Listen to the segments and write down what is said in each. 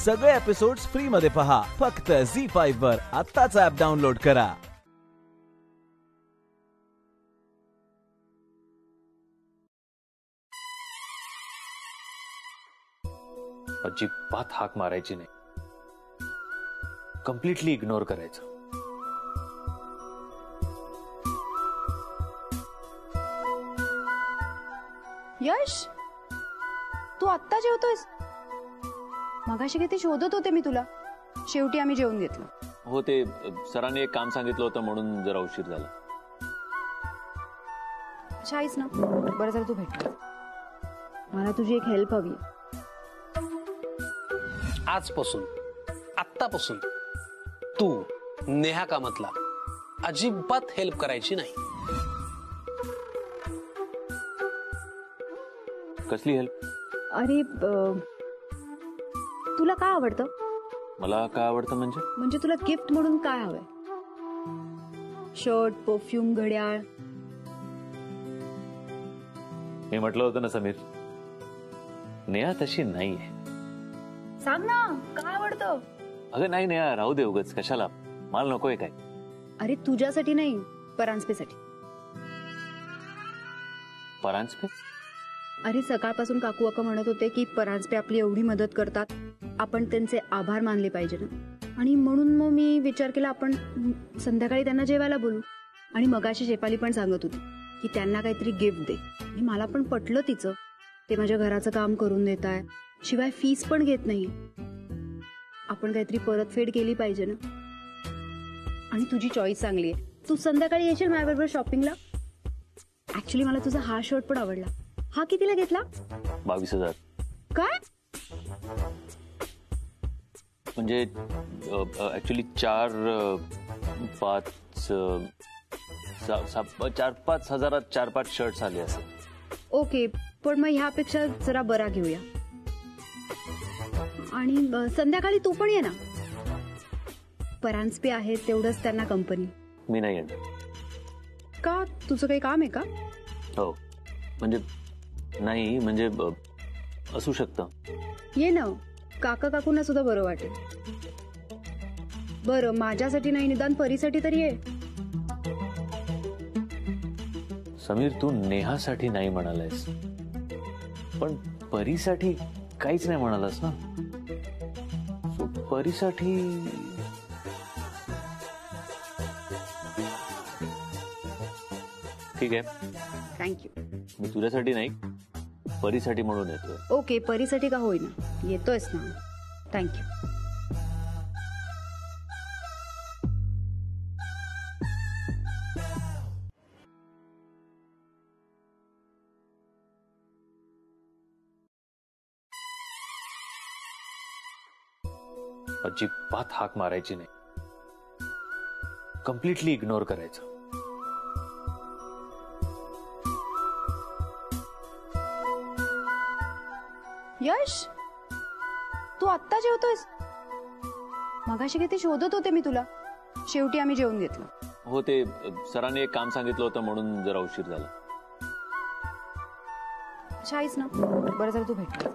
सगळे episodes free मध्ये पहा फक्त झी5 वर. आत्ताच ऍप डाउनलोड करा. अजिबात हाक मारायची नाही, कम्प्लिटली इग्नोर करायचं. यश, तू आत्ता जेवतोयस? मगाशी किती शोधत होते मी तुला. शेवटी आम्ही जेवून घेतलं. हो, ते सरांनी एक काम सांगितलं होतं म्हणून जरा उशीर झाला. अच्छा आहेस ना? बरं झालं तू भेटला. मला तुझी एक हेल्प हवी. आजपासून, आत्तापासून तू नेहा कामतला अजिबात हेल्प करायची नाही. कसली हेल्प? अरे तुला काय आवडतं? मला काय आवडतं म्हणजे तुला गिफ्ट म्हणून काय हवंय? शर्ट, परफ्यूम, घड्याळ? मी म्हटलं होतं ना समीर, नेहा तशी नाहीये. सांग ना काय आवडतं? अगं नाही नेहा, राहू दे उगाच, कशाला, मला नकोय काय. अरे तुझ्यासाठी नाही, परांजपेसाठी. परांजपे? अरे सकाळपासून काकू अक्का म्हणत होते की परांजपे आपली एवढी मदत करतात, आपण त्यांचे आभार मानले पाहिजे ना. आणि म्हणून मग मी विचार केला आपण संध्याकाळी त्यांना जेवायला बोलू. आणि मगाशी शेफाली पण सांगत होती की त्यांना काहीतरी गिफ्ट दे. आणि मला पण पटलं तिचं. ते माझ्या घराचं काम करून देत आहे, शिवाय फीस पण घेत नाही. आपण काहीतरी परतफेड केली पाहिजे ना. आणि तुझी चॉईस चांगली आहे. तू संध्याकाळी येशील माझ्याबरोबर शॉपिंगला? ऍक्च्युली मला तुझा हा शर्ट पण आवडला. हा कितीला घेतला? 22,000. काय? म्हणजे ऍक्च्युली 4-5 हजारात 4-5 शर्ट्स आले असे. ओके, पण मग ह्यापेक्षा जरा बरा घेऊया. आणि संध्याकाळी तू पण ये ना. परांजपे आहे तेवढंच त्यांना कंपनी. मी नाही येणार. का? तुझं काही काम आहे का? हो, म्हणजे नाही, म्हणजे असू शकतं. ये ना, काका काकूंना सुद्धा बरं वाटेल. बरं, माझ्यासाठी नाही, निदान परीसाठी तरी ये. समीर, तू नेहासाठी नाही म्हणालायस, पण परीसाठी काहीच नाही म्हणालास ना. सो परीसाठी ठीक आहे. थँक्यू. मी तुझ्यासाठी नाही, परीसाठी म्हणून येतोय. ओके, परीसाठी का होईना, येतोयस ना. थँक्यू. अजिबात हाक मारायची नाही, कम्प्लिटली इग्नोर करायचं. यश, तू आत्ता जेवतोयस? मगाशी किती शोधत होते मी तुला. शेवटी आम्ही जेवून घेतलं. हो, ते सरांनी एक काम सांगितलं होतं म्हणून जरा उशीर झाला. अच्छा आहेस ना? बरं झालं तू भेटला.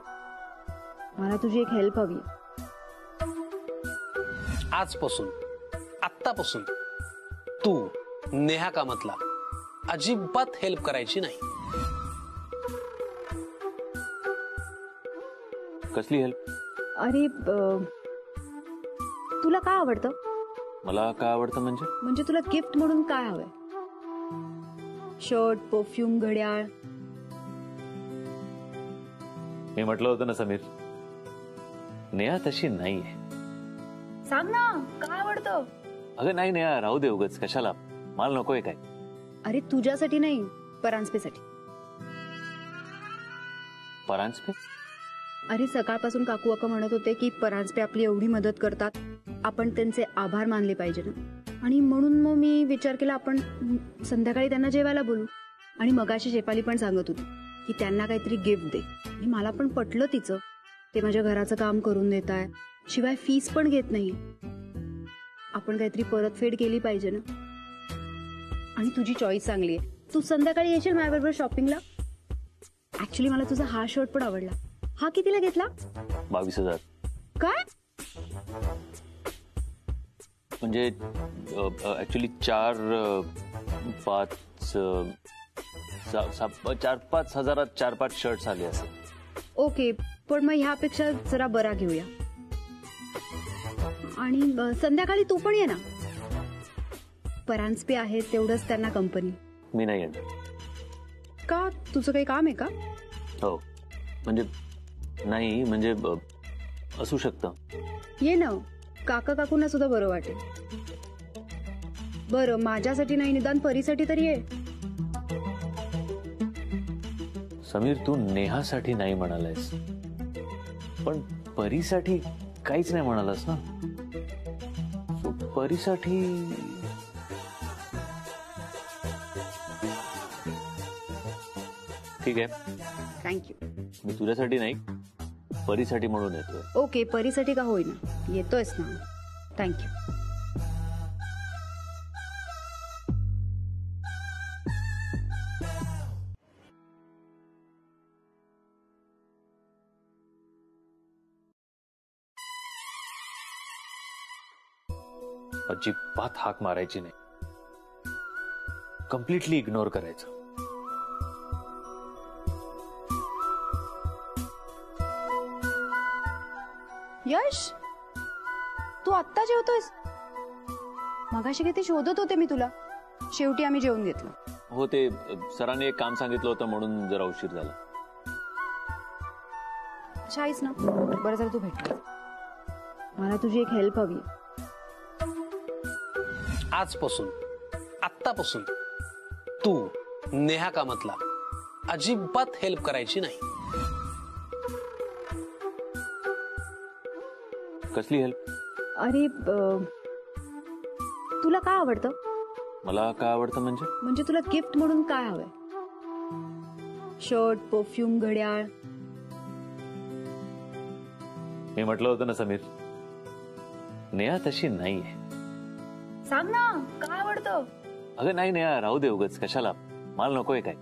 मला तुझी एक हेल्प हवी. आजपासून, आत्तापासून तू नेहा कामतला अजिबात हेल्प करायची नाही. कसली हेल्प? अरे तुला काय आवडतं? मला काय आवडतं म्हणजे तुला गिफ्ट म्हणून काय हवंय? शर्ट, परफ्यूम, घड्याळ? मी म्हटलं होतं ना समीर, नेहा तशी नाहीये. सांग ना काय आवडतं? अगं नाही नेहा, राहू दे उगाच, कशाला, मला नकोय काय. अरे तुझ्यासाठी नाही, परांजपेसाठी. परांजपे? अरे सकाळपासून काकू अक्का म्हणत होते की परांजपे आपली एवढी मदत करतात, आपण त्यांचे आभार मानले पाहिजे ना. आणि म्हणून मग मी विचार केला आपण संध्याकाळी त्यांना जेवायला बोलू. आणि मगाशी शेफाली पण सांगत होती की त्यांना काहीतरी गिफ्ट दे. आणि मला पण पटलं तिचं. ते माझ्या घराचं काम करून देत आहे, शिवाय फीस पण घेत नाही. आपण काहीतरी परतफेड केली पाहिजे ना. आणि तुझी चॉईस चांगली आहे. तू संध्याकाळी येशील माझ्याबरोबर शॉपिंगला? ऍक्च्युली मला तुझा हा शर्ट पण आवडला. हा कितीला घेतला? 22,000. काय? म्हणजे ऍक्च्युली 4-5 हजारात 4-5 शर्ट्स आले असेल. ओके, पण मग ह्यापेक्षा जरा बरा घेऊया. आणि संध्याकाळी तू पण ये ना. परांजपे आहे तेवढंच त्यांना कंपनी. मी नाही येणार. का? तुझं काही काम आहे का? हो, म्हणजे नाही, म्हणजे असू शकतं. ये ना, काका काकूंना सुद्धा बरं वाटेल. बरं, माझ्यासाठी नाही, निदान परीसाठी तरी ये. समीर, तू नेहासाठी नाही म्हणालायस, पण परीसाठी काहीच नाही म्हणालास ना. So, परीसाठी ठीक आहे. थँक्यू. मी तुझ्यासाठी नाही, परीसाठी म्हणून येतोय. ओके, परीसाठी का होईना, येतोयस ना. थँक्यू. अजिबात हाक मारायची नाही, कम्प्लिटली इग्नोर करायचं. यश, तू आत्ता जेवतोयस? मगाशी किती शोधत होते मी तुला. शेवटी आम्ही जेवून घेतलं. हो, ते सरांनी एक काम सांगितलं होतं म्हणून जरा उशीर झाला. अच्छा आहेस ना? बरं झालं तू भेटला. मला तुझी एक हेल्प हवी. आजपासून, आत्तापासून तू नेहा कामतला अजिबात हेल्प करायची नाही. कसली हेल्प? अरे, तुला काय आवडतं? मला काय आवडतं म्हणजे तुला गिफ्ट म्हणून काय हवंय? शर्ट, परफ्यूम, घड्याळ? मी म्हटलं होतं ना समीर, नेहा तशी नाहीये. सांग ना, काय आवडतं? अगं नाही नेहा, राहू दे उगाच, कशाला, मला नकोय काय.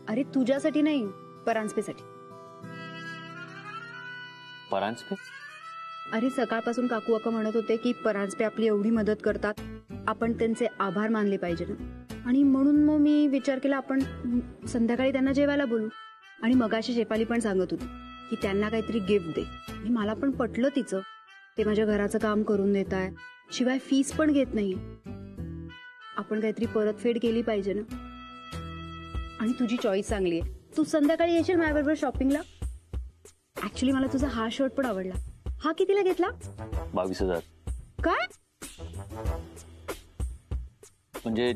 अरे तुझ्यासाठी नाही, परांजपेसाठी. परांजपे? अरे सकाळपासून काकू अक्का म्हणत होते की परांजपे आपली एवढी मदत करतात, आपण त्यांचे आभार मानले पाहिजे ना. आणि म्हणून मग मी विचार केला आपण संध्याकाळी त्यांना जेवायला बोलू. आणि मगाशी शेफाली पण सांगत होती की त्यांना काहीतरी गिफ्ट दे. आणि मला पण पटलं तिचं. ते माझ्या घराचं काम करून देत आहे, शिवाय फीस पण घेत नाही. आपण काहीतरी परतफेड केली पाहिजे ना. आणि तुझी चॉईस चांगली आहे. तू संध्याकाळी येशील माझ्याबरोबर शॉपिंगला? ऍक्च्युली मला तुझा हा शर्ट पण आवडला. हा कितीला घेतला? 22,000. काय? म्हणजे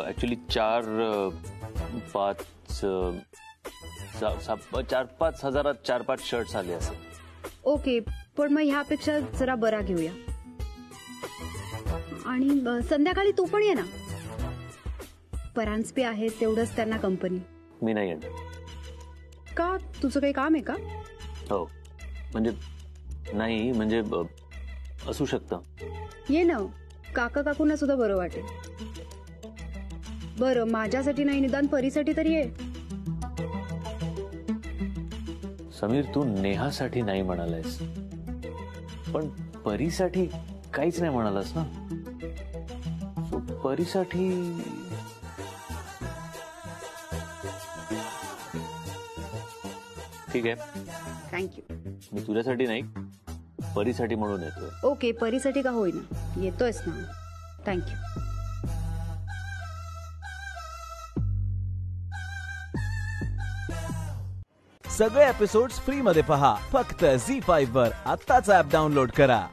ऍक्च्युली 4-5 हजारात 4-5 शर्ट्स आले असेल. ओके, पण मग ह्यापेक्षा जरा बरा घेऊया. आणि संध्याकाळी तू पण ये ना. परांजपे आहे तेवढंच त्यांना कंपनी. मी नाही येणार. का? तुझं काही काम आहे का? हो, म्हणजे नाही, म्हणजे असू शकतं. ये ना, काका काकूंना सुद्धा बरं वाटेल. बरं, माझ्यासाठी नाही, निदान परीसाठी तरी ये. समीर, तू नेहासाठी नाही म्हणालायस, पण परीसाठी काहीच नाही म्हणालास ना. So, परीसाठी ठीक आहे. थँक्यू. मी तुझ्यासाठी नाही, परीसाठी म्हणून येतोय. ओके, परीसाठी का होईना, येतोयस ना. थँक्यू. सगळे एपिसोड्स फ्री मध्ये पहा फक्त झी5 वर. आत्ताच ऍप डाउनलोड करा.